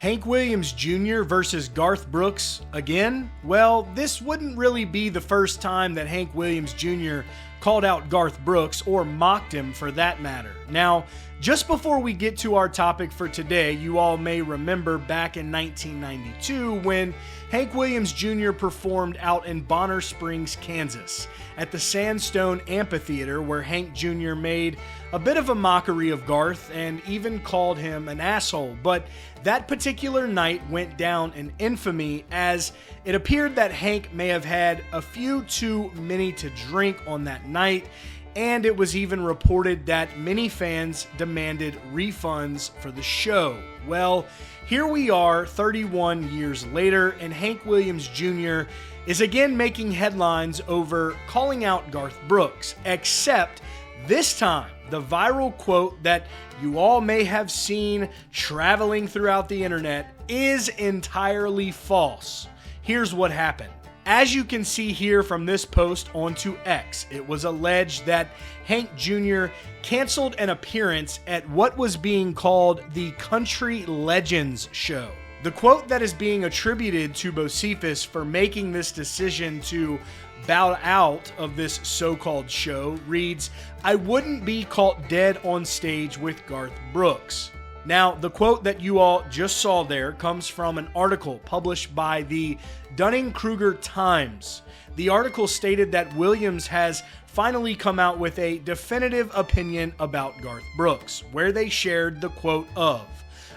Hank Williams Jr. versus Garth Brooks again? Well, this wouldn't really be the first time that Hank Williams Jr. called out Garth Brooks, or mocked him for that matter. Now, just before we get to our topic for today, you all may remember back in 1992 when Hank Williams Jr. performed out in Bonner Springs, Kansas, at the Sandstone Amphitheater, where Hank Jr. made a bit of a mockery of Garth and even called him an asshole. But that particular night went down in infamy, as it appeared that Hank may have had a few too many to drink on that night, and it was even reported that many fans demanded refunds for the show. Well, here we are 31 years later, and Hank Williams Jr. is again making headlines over calling out Garth Brooks, except this time the viral quote that you all may have seen traveling throughout the internet is entirely false. Here's what happened. As you can see here from this post onto X, it was alleged that Hank Jr. canceled an appearance at what was being called the Country Legends show. The quote that is being attributed to Bocephus for making this decision to bow out of this so-called show reads, "I wouldn't be caught dead on stage with Garth Brooks." Now, the quote that you all just saw there comes from an article published by the Dunning-Kruger Times. The article stated that Williams has finally come out with a definitive opinion about Garth Brooks, where they shared the quote of,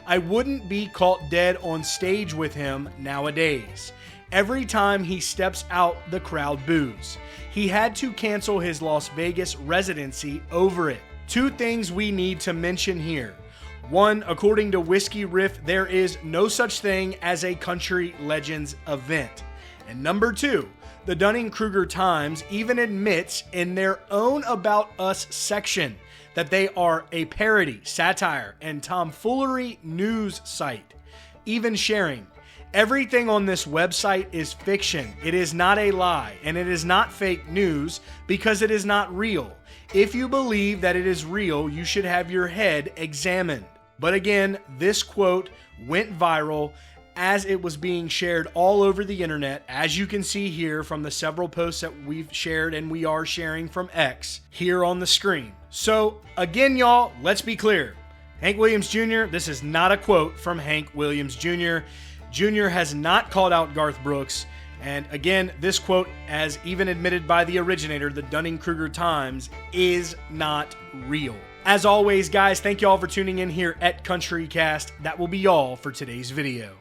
"I wouldn't be caught dead on stage with him nowadays. Every time he steps out, the crowd boos. He had to cancel his Las Vegas residency over it." Two things we need to mention here. One, according to Whiskey Riff, there is no such thing as a Country Legends event. And number two, the Dunning-Kruger Times even admits in their own About Us section that they are a parody, satire, and tomfoolery news site, even sharing, "Everything on this website is fiction. It is not a lie, and it is not fake news because it is not real. If you believe that it is real, you should have your head examined." But again, this quote went viral as it was being shared all over the internet, as you can see here from the several posts that we've shared and we are sharing from X here on the screen. So again, y'all, let's be clear. Hank Williams Jr., this is not a quote from Hank Williams Jr. Jr. has not called out Garth Brooks. And again, this quote, as even admitted by the originator, the Dunning-Kruger Times, is not real. As always, guys, thank you all for tuning in here at CountryCast. That will be all for today's video.